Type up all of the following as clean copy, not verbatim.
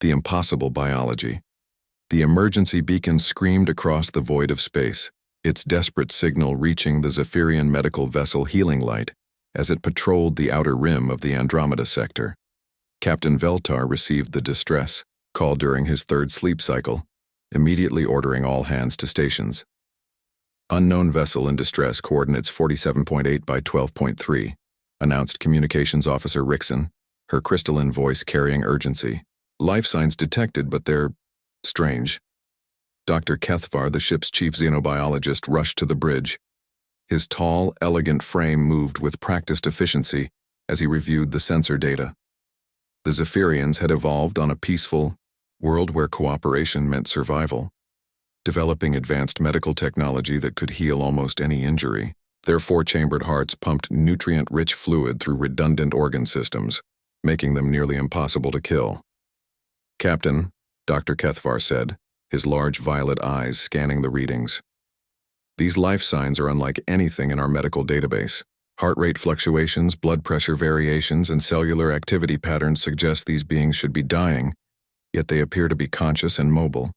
The impossible biology. The emergency beacon screamed across the void of space, its desperate signal reaching the Zephyrian medical vessel Healing Light as it patrolled the outer rim of the Andromeda sector. Captain Veltar received the distress call during his third sleep cycle, immediately ordering all hands to stations. Unknown vessel in distress, coordinates 47.8 by 12.3, announced Communications Officer Rickson, her crystalline voice carrying urgency. Life signs detected, but they're strange. Dr. Kethvar, the ship's chief xenobiologist, rushed to the bridge. His tall, elegant frame moved with practiced efficiency as he reviewed the sensor data. The Zephyrians had evolved on a peaceful world where cooperation meant survival, developing advanced medical technology that could heal almost any injury. Their four-chambered hearts pumped nutrient-rich fluid through redundant organ systems, making them nearly impossible to kill. "Captain," Dr. Kethvar said, his large violet eyes scanning the readings. "These life signs are unlike anything in our medical database. Heart rate fluctuations, blood pressure variations, and cellular activity patterns suggest these beings should be dying, yet they appear to be conscious and mobile."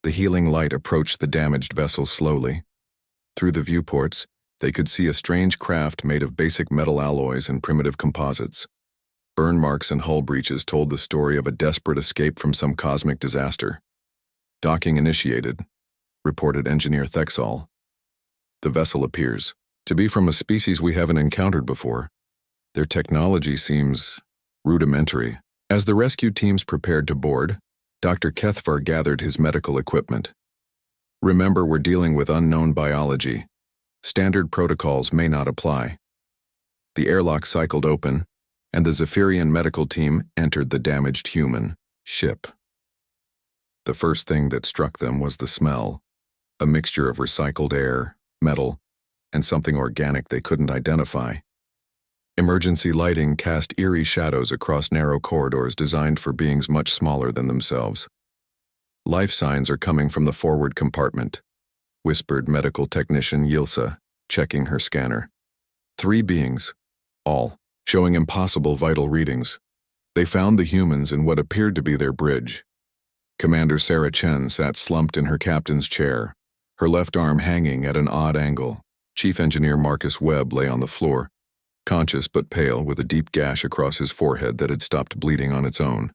The Healing Light approached the damaged vessel slowly. Through the viewports, they could see a strange craft made of basic metal alloys and primitive composites. Burn marks and hull breaches told the story of a desperate escape from some cosmic disaster. "Docking initiated," reported Engineer Thexall. "The vessel appears to be from a species we haven't encountered before. Their technology seems rudimentary." As the rescue teams prepared to board, Dr. Kethvar gathered his medical equipment. "Remember, we're dealing with unknown biology. Standard protocols may not apply." The airlock cycled open, and the Zephyrian medical team entered the damaged human ship. The first thing that struck them was the smell, a mixture of recycled air, metal, and something organic they couldn't identify. Emergency lighting cast eerie shadows across narrow corridors designed for beings much smaller than themselves. "Life signs are coming from the forward compartment," whispered medical technician Yilsa, checking her scanner. 3 beings, all showing impossible vital readings. They found the humans in what appeared to be their bridge. Commander Sarah Chen sat slumped in her captain's chair, her left arm hanging at an odd angle. Chief Engineer Marcus Webb lay on the floor, conscious but pale, with a deep gash across his forehead that had stopped bleeding on its own.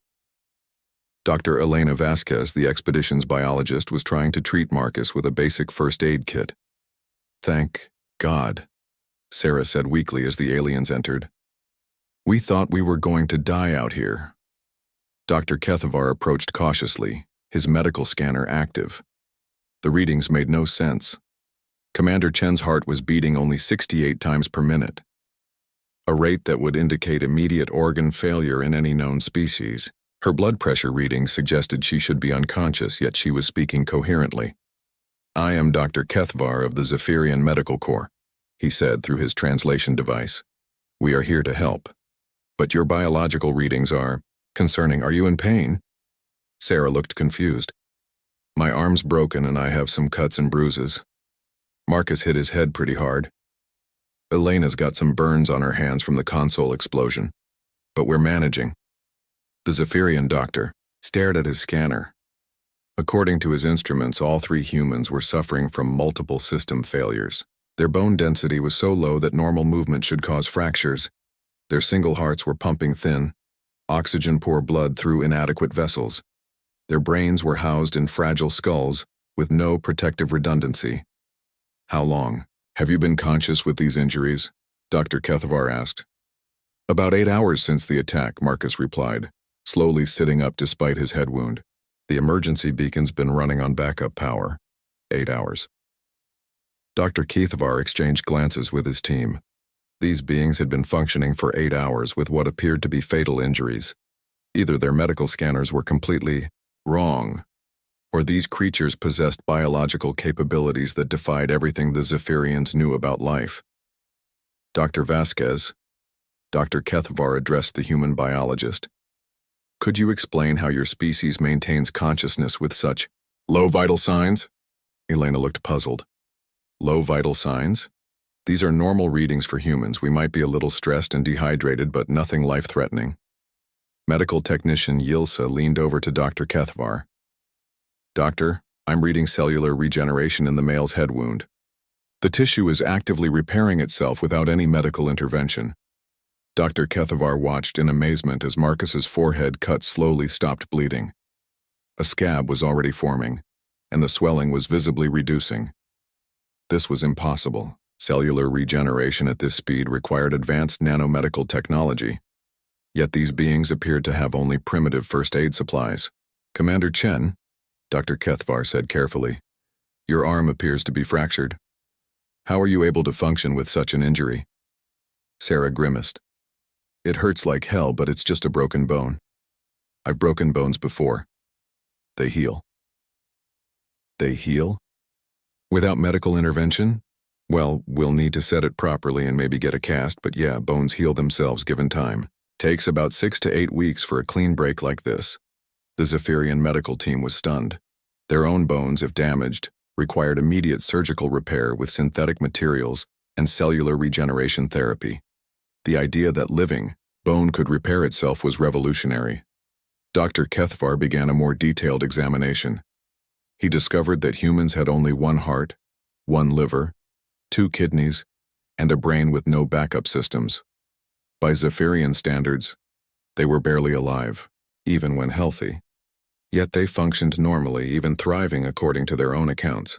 Dr. Elena Vasquez, the expedition's biologist, was trying to treat Marcus with a basic first aid kit. "Thank God," Sarah said weakly as the aliens entered. "We thought we were going to die out here." Dr. Kethvar approached cautiously, his medical scanner active. The readings made no sense. Commander Chen's heart was beating only 68 times per minute, a rate that would indicate immediate organ failure in any known species. Her blood pressure readings suggested she should be unconscious, yet she was speaking coherently. "I am Dr. Kethvar of the Zephyrian Medical Corps," he said through his translation device. "We are here to help. But your biological readings are concerning. Are you in pain?" Sarah looked confused. "My arm's broken and I have some cuts and bruises. Marcus hit his head pretty hard. Elena's got some burns on her hands from the console explosion. But we're managing." The Zephyrian doctor stared at his scanner. According to his instruments, all 3 humans were suffering from multiple system failures. Their bone density was so low that normal movement should cause fractures. Their single hearts were pumping thin, oxygen-poor blood through inadequate vessels. Their brains were housed in fragile skulls with no protective redundancy. "How long have you been conscious with these injuries?" Dr. Kethvar asked. "About 8 hours since the attack," Marcus replied, slowly sitting up despite his head wound. "The emergency beacon's been running on backup power." 8 hours. Dr. Kethvar exchanged glances with his team. These beings had been functioning for 8 hours with what appeared to be fatal injuries. Either their medical scanners were completely wrong, or these creatures possessed biological capabilities that defied everything the Zephyrians knew about life. "Dr. Vasquez," Dr. Kethvar addressed the human biologist. "Could you explain how your species maintains consciousness with such low vital signs?" Elena looked puzzled. "Low vital signs? These are normal readings for humans. We might be a little stressed and dehydrated, but nothing life-threatening." Medical technician Yilsa leaned over to Dr. Kethvar. "Doctor, I'm reading cellular regeneration in the male's head wound. The tissue is actively repairing itself without any medical intervention." Dr. Kethvar watched in amazement as Marcus's forehead cut slowly stopped bleeding. A scab was already forming, and the swelling was visibly reducing. This was impossible. Cellular regeneration at this speed required advanced nanomedical technology. Yet these beings appeared to have only primitive first aid supplies. "Commander Chen," Dr. Kethvar said carefully, "your arm appears to be fractured. How are you able to function with such an injury?" Sarah grimaced. "It hurts like hell, but it's just a broken bone. I've broken bones before. They heal." "They heal? Without medical intervention? Well, we'll need to set it properly and maybe get a cast, but yeah, bones heal themselves given time. Takes about 6 to 8 weeks for a clean break like this." The Zephyrian medical team was stunned. Their own bones, if damaged, required immediate surgical repair with synthetic materials and cellular regeneration therapy. The idea that living bone could repair itself was revolutionary. Dr. Kethvar began a more detailed examination. He discovered that humans had only one heart, one liver, 2 kidneys, and a brain with no backup systems. By Zephyrian standards, they were barely alive, even when healthy. Yet they functioned normally, even thriving according to their own accounts.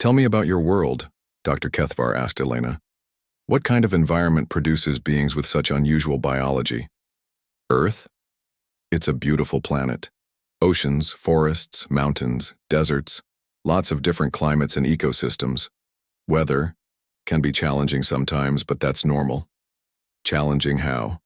"Tell me about your world," Dr. Kethvar asked Elena. "What kind of environment produces beings with such unusual biology?" "Earth? It's a beautiful planet. Oceans, forests, mountains, deserts, lots of different climates and ecosystems. Weather can be challenging sometimes, but that's normal." "Challenging how?"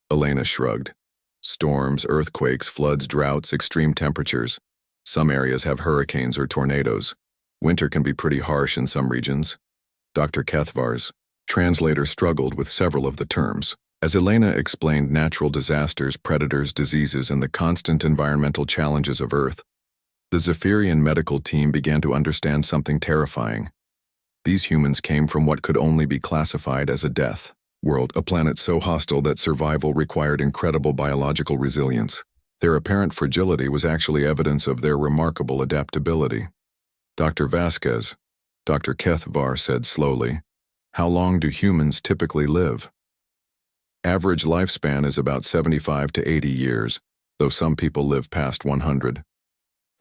Elena shrugged. "Storms, earthquakes, floods, droughts, extreme temperatures. Some areas have hurricanes or tornadoes. Winter can be pretty harsh in some regions." Dr. Kethvar's translator struggled with several of the terms. As Elena explained natural disasters, predators, diseases, and the constant environmental challenges of Earth, the Zephyrian medical team began to understand something terrifying. These humans came from what could only be classified as a death world, a planet so hostile that survival required incredible biological resilience. Their apparent fragility was actually evidence of their remarkable adaptability. "Dr. Vasquez," Dr. Kethvar said slowly, "how long do humans typically live?" "Average lifespan is about 75 to 80 years, though some people live past 100.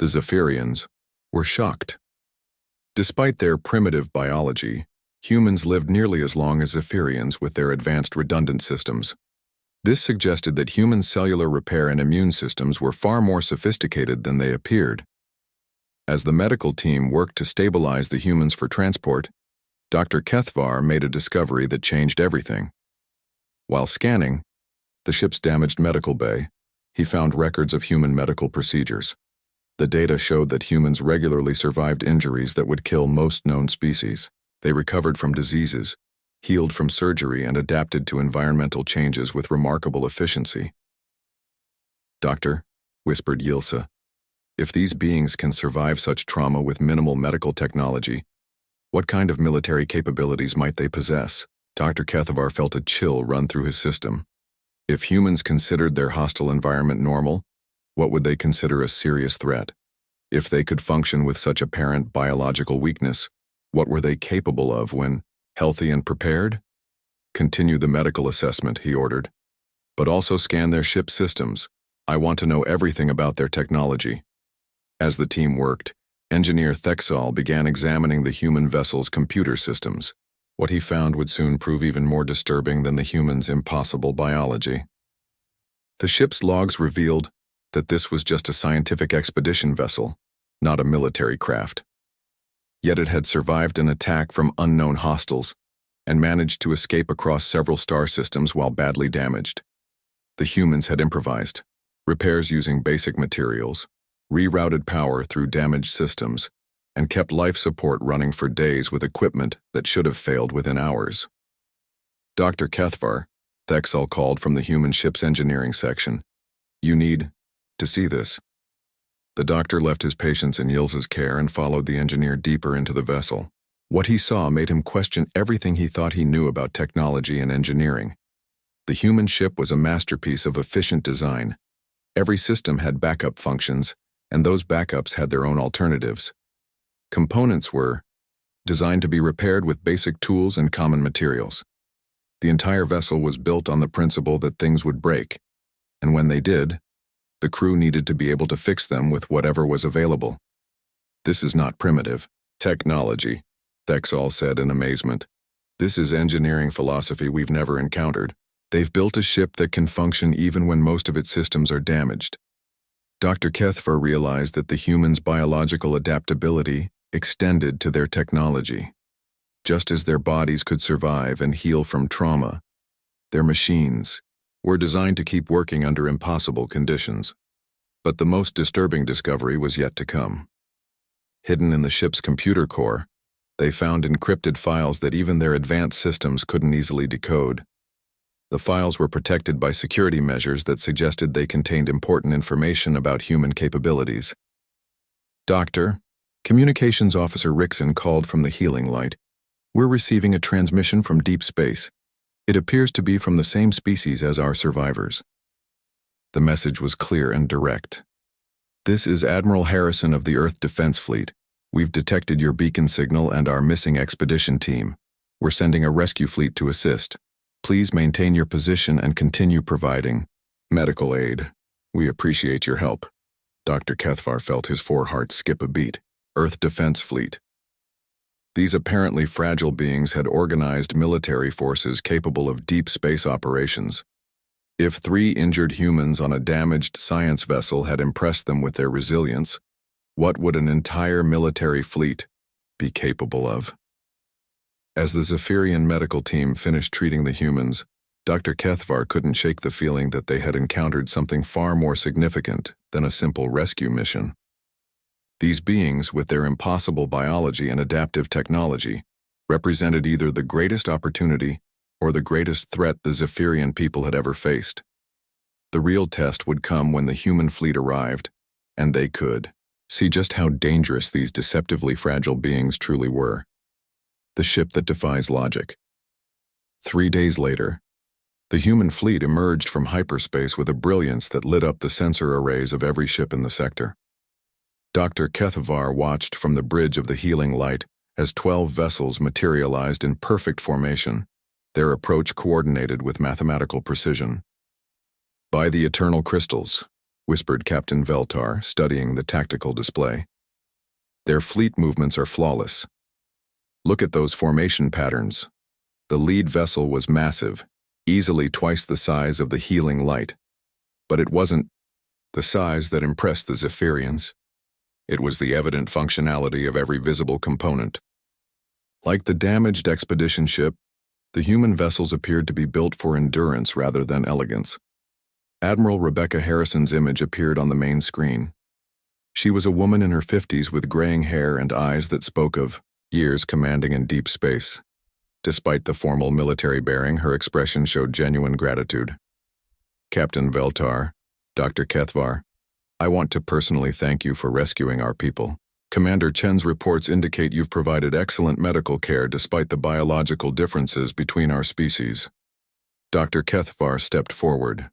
The Zephyrians were shocked. Despite their primitive biology, humans lived nearly as long as Zephyrians with their advanced redundant systems. This suggested that human cellular repair and immune systems were far more sophisticated than they appeared. As the medical team worked to stabilize the humans for transport, Dr. Kethvar made a discovery that changed everything. While scanning the ship's damaged medical bay, he found records of human medical procedures. The data showed that humans regularly survived injuries that would kill most known species. They recovered from diseases, healed from surgery, and adapted to environmental changes with remarkable efficiency. "Doctor," whispered Yilsa, "if these beings can survive such trauma with minimal medical technology, what kind of military capabilities might they possess?" Dr. Kethvar felt a chill run through his system. If humans considered their hostile environment normal, what would they consider a serious threat? If they could function with such apparent biological weakness, what were they capable of when healthy and prepared? "Continue the medical assessment," he ordered. "But also scan their ship systems. I want to know everything about their technology." As the team worked, Engineer Thexal began examining the human vessel's computer systems. What he found would soon prove even more disturbing than the humans' impossible biology. The ship's logs revealed that this was just a scientific expedition vessel, not a military craft. Yet it had survived an attack from unknown hostiles and managed to escape across several star systems while badly damaged. The humans had improvised repairs using basic materials, rerouted power through damaged systems, and kept life support running for days with equipment that should have failed within hours. "Dr. Kethvar," Thexal called from the human ship's engineering section, "you need to see this." The doctor left his patients in Yilsa's care and followed the engineer deeper into the vessel. What he saw made him question everything he thought he knew about technology and engineering. The human ship was a masterpiece of efficient design. Every system had backup functions, and those backups had their own alternatives. Components were designed to be repaired with basic tools and common materials. The entire vessel was built on the principle that things would break, and when they did, the crew needed to be able to fix them with whatever was available. This is not primitive technology, Thexall said in amazement. This is engineering philosophy we've never encountered. They've built a ship that can function even when most of its systems are damaged. Dr. Kethvar realized that the humans' biological adaptability extended to their technology. Just as their bodies could survive and heal from trauma, their machines were designed to keep working under impossible conditions. But the most disturbing discovery was yet to come. Hidden in the ship's computer core, they found encrypted files that even their advanced systems couldn't easily decode. The files were protected by security measures that suggested they contained important information about human capabilities. Doctor, Communications Officer Rickson called from the healing light. We're receiving a transmission from deep space. It appears to be from the same species as our survivors. The message was clear and direct. This is Admiral Harrison of the Earth Defense Fleet. We've detected your beacon signal and our missing expedition team. We're sending a rescue fleet to assist. Please maintain your position and continue providing medical aid. We appreciate your help. Dr. Kethvar felt his foreheart skip a beat. Earth Defense Fleet. These apparently fragile beings had organized military forces capable of deep space operations. If 3 injured humans on a damaged science vessel had impressed them with their resilience, what would an entire military fleet be capable of? As the Zephyrian medical team finished treating the humans, Dr. Kethvar couldn't shake the feeling that they had encountered something far more significant than a simple rescue mission. These beings, with their impossible biology and adaptive technology, represented either the greatest opportunity or the greatest threat the Zephyrian people had ever faced. The real test would come when the human fleet arrived, and they could see just how dangerous these deceptively fragile beings truly were. The ship that defies logic. 3 days later, the human fleet emerged from hyperspace with a brilliance that lit up the sensor arrays of every ship in the sector. Dr. Kethvar watched from the bridge of the healing light as 12 vessels materialized in perfect formation, their approach coordinated with mathematical precision. "By the eternal crystals," whispered Captain Veltar, studying the tactical display. "Their fleet movements are flawless. Look at those formation patterns. The lead vessel was massive, easily twice the size of the healing light. But it wasn't the size that impressed the Zephyrians. It was the evident functionality of every visible component. Like the damaged expedition ship, the human vessels appeared to be built for endurance rather than elegance. Admiral Rebecca Harrison's image appeared on the main screen. She was a woman in her 50s with graying hair and eyes that spoke of years commanding in deep space. Despite the formal military bearing, her expression showed genuine gratitude. "Captain Veltar, Dr. Kethvar, I want to personally thank you for rescuing our people. Commander Chen's reports indicate you've provided excellent medical care despite the biological differences between our species." Dr. Kethvar stepped forward.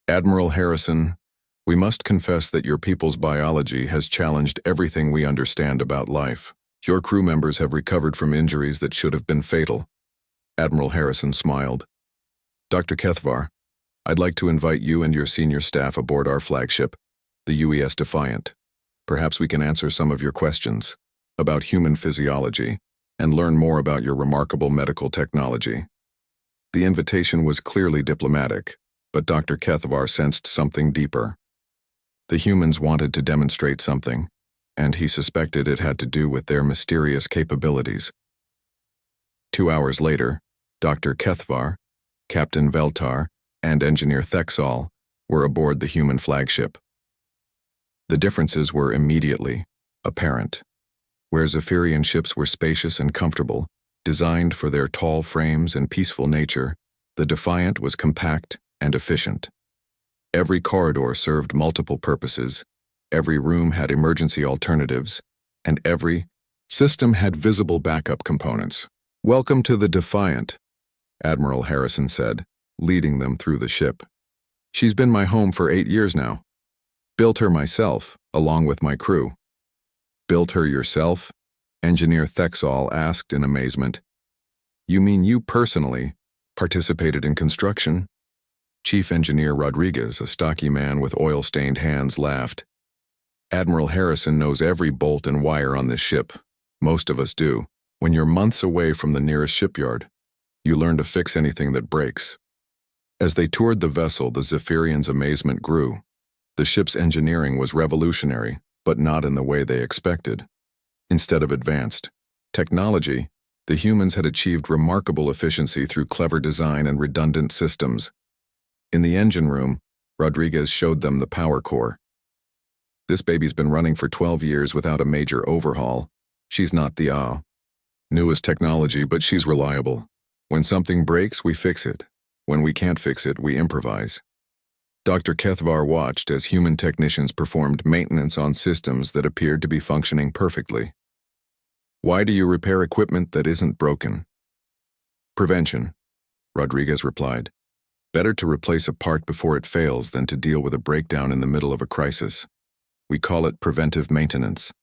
"Admiral Harrison, we must confess that your people's biology has challenged everything we understand about life. Your crew members have recovered from injuries that should have been fatal." Admiral Harrison smiled. "Dr. Kethvar, I'd like to invite you and your senior staff aboard our flagship, the UES Defiant. Perhaps we can answer some of your questions about human physiology and learn more about your remarkable medical technology." The invitation was clearly diplomatic, but Dr. Kethvar sensed something deeper. The humans wanted to demonstrate something, and he suspected it had to do with their mysterious capabilities. 2 hours later, Dr. Kethvar, Captain Veltar, and Engineer Thexall were aboard the human flagship. The differences were immediately apparent. Where Zephyrian ships were spacious and comfortable, designed for their tall frames and peaceful nature, the Defiant was compact and efficient. Every corridor served multiple purposes, every room had emergency alternatives, and every system had visible backup components. "Welcome to the Defiant," Admiral Harrison said, leading them through the ship. "She's been my home for 8 years now. Built her myself, along with my crew." "Built her yourself?" Engineer Thexall asked in amazement. "You mean you personally participated in construction?" Chief Engineer Rodriguez, a stocky man with oil-stained hands, laughed. "Admiral Harrison knows every bolt and wire on this ship. Most of us do. When you're months away from the nearest shipyard, you learn to fix anything that breaks." As they toured the vessel, the Zephyrians' amazement grew. The ship's engineering was revolutionary, but not in the way they expected. Instead of advanced technology, the humans had achieved remarkable efficiency through clever design and redundant systems. In the engine room, Rodriguez showed them the power core. "This baby's been running for 12 years without a major overhaul. She's not the newest technology, but she's reliable. When something breaks, we fix it. When we can't fix it, we improvise." Dr. Kethvar watched as human technicians performed maintenance on systems that appeared to be functioning perfectly. "Why do you repair equipment that isn't broken?" "Prevention," Rodriguez replied. "Better to replace a part before it fails than to deal with a breakdown in the middle of a crisis. We call it preventive maintenance."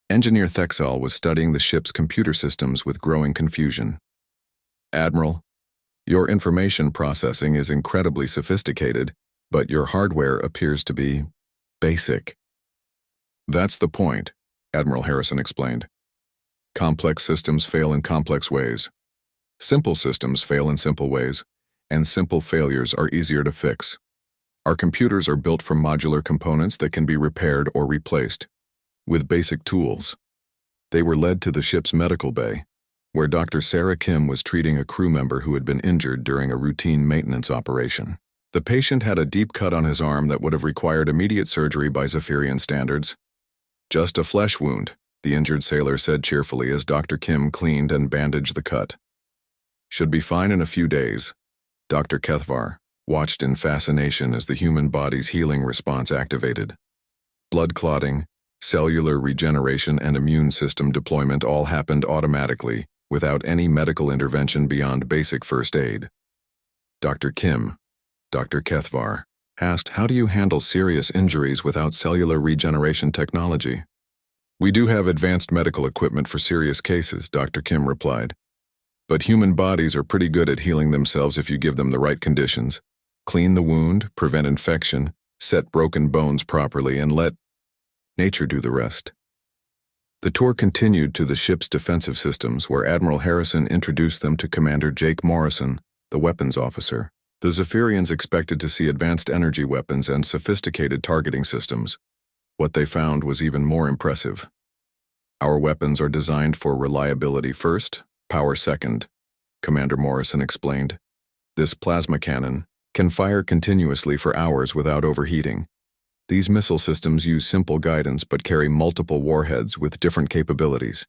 Engineer Thexall was studying the ship's computer systems with growing confusion. "Admiral, your information processing is incredibly sophisticated, but your hardware appears to be basic." "That's the point," Admiral Harrison explained. "Complex systems fail in complex ways. Simple systems fail in simple ways, and simple failures are easier to fix. Our computers are built from modular components that can be repaired or replaced with basic tools." They were led to the ship's medical bay, where Dr. Sarah Kim was treating a crew member who had been injured during a routine maintenance operation. The patient had a deep cut on his arm that would have required immediate surgery by Zephyrian standards. "Just a flesh wound," the injured sailor said cheerfully as Dr. Kim cleaned and bandaged the cut. "Should be fine in a few days." Dr. Kethvar watched in fascination as the human body's healing response activated. Blood clotting, cellular regeneration, and immune system deployment all happened automatically, without any medical intervention beyond basic first aid. Dr. Kim, Dr. Kethvar, asked, "How do you handle serious injuries without cellular regeneration technology?" "We do have advanced medical equipment for serious cases," Dr. Kim replied. "But human bodies are pretty good at healing themselves if you give them the right conditions. Clean the wound, prevent infection, set broken bones properly, and let nature do the rest." The tour continued to the ship's defensive systems, where Admiral Harrison introduced them to Commander Jake Morrison, the weapons officer. The Zephyrians expected to see advanced energy weapons and sophisticated targeting systems. What they found was even more impressive. "Our weapons are designed for reliability first, power second," Commander Morrison explained. "This plasma cannon can fire continuously for hours without overheating. These missile systems use simple guidance but carry multiple warheads with different capabilities."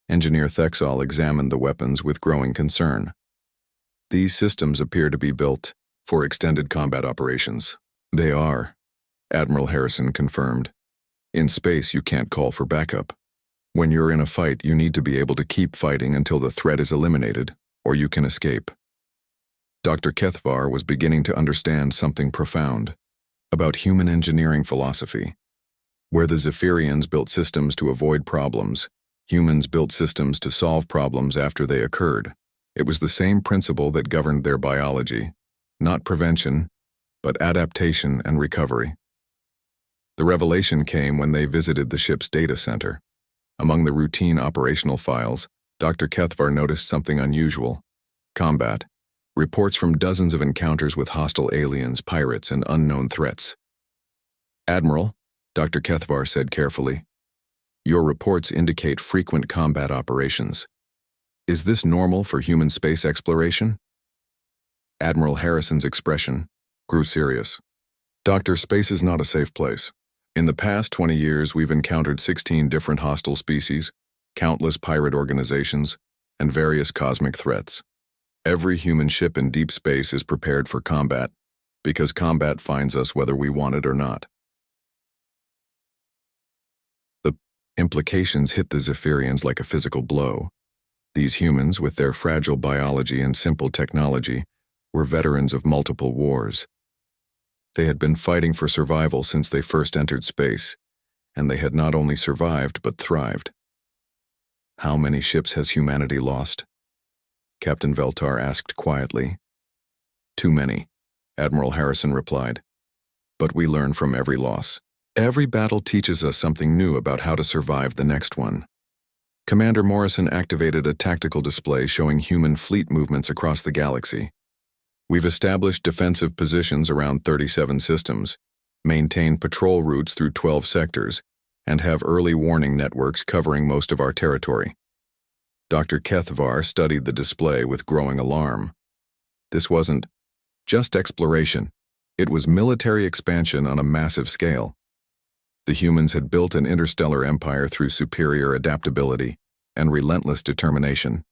Engineer Thexall examined the weapons with growing concern. "These systems appear to be built for extended combat operations." "They are," Admiral Harrison confirmed. "In space, you can't call for backup. When you're in a fight, you need to be able to keep fighting until the threat is eliminated, or you can escape." Dr. Kethvar was beginning to understand something profound about human engineering philosophy. Where the Zephyrians built systems to avoid problems, humans built systems to solve problems after they occurred. It was the same principle that governed their biology, not prevention, but adaptation and recovery. The revelation came when they visited the ship's data center. Among the routine operational files, Dr. Kethvar noticed something unusual: combat. Reports from dozens of encounters with hostile aliens, pirates, and unknown threats. "Admiral," Dr. Kethvar said carefully, "your reports indicate frequent combat operations. Is this normal for human space exploration?" Admiral Harrison's expression grew serious. "Doctor, space is not a safe place. In the past 20 years, we've encountered 16 different hostile species, countless pirate organizations, and various cosmic threats. Every human ship in deep space is prepared for combat, because combat finds us whether we want it or not." The implications hit the Zephyrians like a physical blow. These humans, with their fragile biology and simple technology, were veterans of multiple wars. They had been fighting for survival since they first entered space, and they had not only survived but thrived. "How many ships has humanity lost?" Captain Veltar asked quietly. "Too many," Admiral Harrison replied. "But we learn from every loss. Every battle teaches us something new about how to survive the next one." Commander Morrison activated a tactical display showing human fleet movements across the galaxy. "We've established defensive positions around 37 systems, maintained patrol routes through 12 sectors, and have early warning networks covering most of our territory." Dr. Kethvar studied the display with growing alarm. This wasn't just exploration. It was military expansion on a massive scale. The humans had built an interstellar empire through superior adaptability and relentless determination.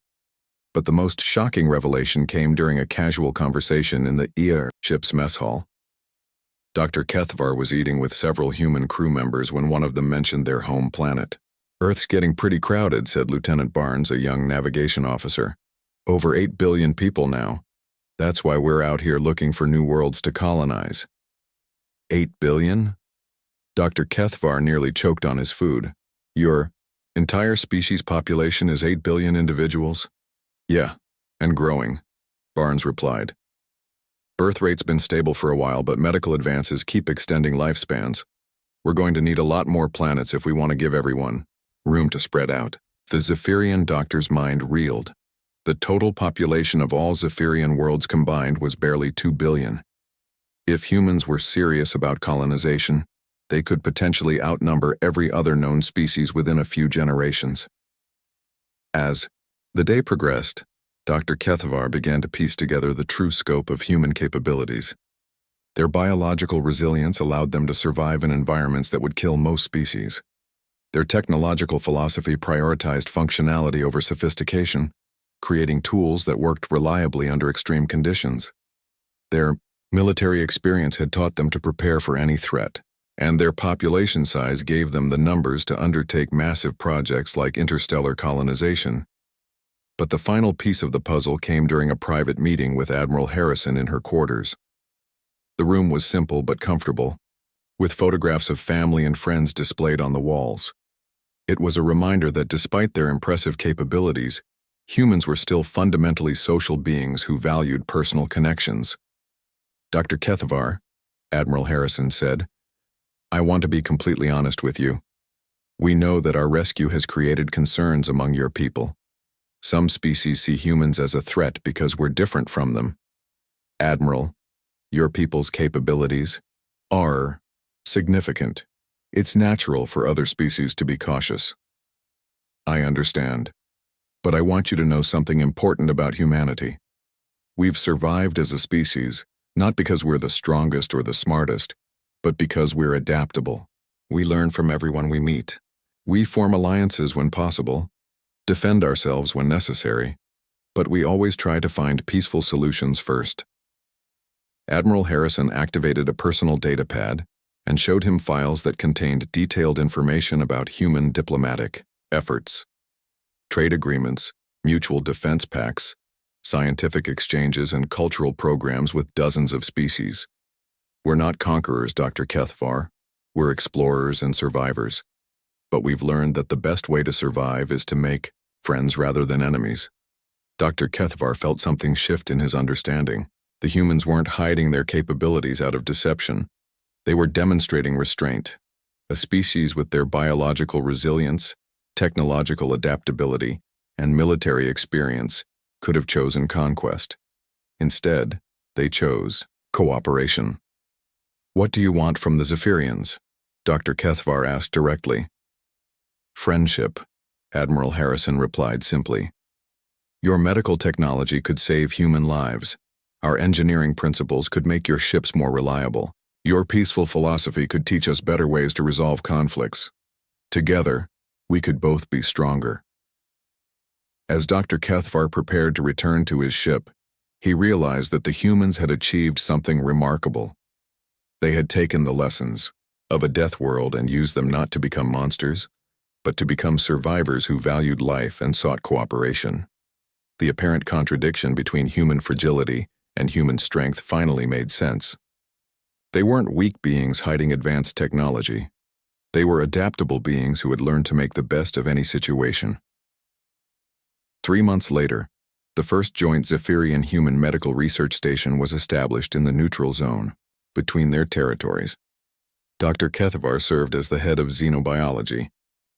But the most shocking revelation came during a casual conversation in the ship's mess hall. Dr. Kethvar was eating with several human crew members when one of them mentioned their home planet. "Earth's getting pretty crowded," said Lieutenant Barnes, a young navigation officer. "Over 8 billion people now. That's why we're out here looking for new worlds to colonize." 8 billion? Dr. Kethvar nearly choked on his food. "Your entire species population is 8 billion individuals?" "Yeah, and growing," Barnes replied. "Birth rate's been stable for a while, but medical advances keep extending lifespans. We're going to need a lot more planets if we want to give everyone room to spread out." The Zephyrian doctor's mind reeled. The total population of all Zephyrian worlds combined was barely 2 billion. If humans were serious about colonization, they could potentially outnumber every other known species within a few generations. As the day progressed, Dr. Kethvar began to piece together the true scope of human capabilities. Their biological resilience allowed them to survive in environments that would kill most species. Their technological philosophy prioritized functionality over sophistication, creating tools that worked reliably under extreme conditions. Their military experience had taught them to prepare for any threat, and their population size gave them the numbers to undertake massive projects like interstellar colonization. But the final piece of the puzzle came during a private meeting with Admiral Harrison in her quarters. The room was simple but comfortable, with photographs of family and friends displayed on the walls. It was a reminder that despite their impressive capabilities, humans were still fundamentally social beings who valued personal connections. "Dr. Kethvar," Admiral Harrison said, "I want to be completely honest with you. We know that our rescue has created concerns among your people. Some species see humans as a threat because we're different from them. Admiral, your people's capabilities are significant. It's natural for other species to be cautious. I understand, but I want you to know something important about humanity. We've survived as a species, not because we're the strongest or the smartest, but because we're adaptable. We learn from everyone we meet. We form alliances when possible, defend ourselves when necessary, but we always try to find peaceful solutions first." Admiral Harrison activated a personal data pad and showed him files that contained detailed information about human diplomatic efforts, trade agreements, mutual defense pacts, scientific exchanges, and cultural programs with dozens of species. "We're not conquerors, Dr. Kethvar. We're explorers and survivors. But we've learned that the best way to survive is to make friends rather than enemies." Dr. Kethvar felt something shift in his understanding. The humans weren't hiding their capabilities out of deception. They were demonstrating restraint. A species with their biological resilience, technological adaptability, and military experience could have chosen conquest. Instead, they chose cooperation. "What do you want from the Zephyrians?" Dr. Kethvar asked directly. "Friendship," Admiral Harrison replied simply. "Your medical technology could save human lives. Our engineering principles could make your ships more reliable. Your peaceful philosophy could teach us better ways to resolve conflicts. Together, we could both be stronger." As Dr. Kethvar prepared to return to his ship, he realized that the humans had achieved something remarkable. They had taken the lessons of a death world and used them not to become monsters, but to become survivors who valued life and sought cooperation. The apparent contradiction between human fragility and human strength finally made sense. They weren't weak beings hiding advanced technology. They were adaptable beings who had learned to make the best of any situation. 3 months later, the first joint Zephyrian human medical research station was established in the neutral zone, between their territories. Dr. Kethavar served as the head of xenobiology,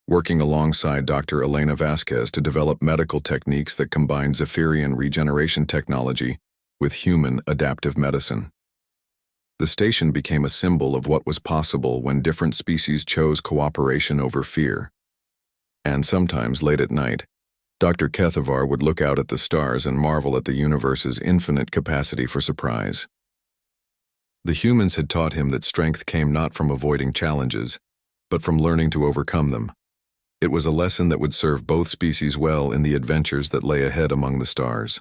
working alongside Dr. Elena Vasquez to develop medical techniques that combine Zephyrian regeneration technology with human adaptive medicine. The station became a symbol of what was possible when different species chose cooperation over fear. And sometimes, late at night, Dr. Kethavar would look out at the stars and marvel at the universe's infinite capacity for surprise. The humans had taught him that strength came not from avoiding challenges, but from learning to overcome them. It was a lesson that would serve both species well in the adventures that lay ahead among the stars.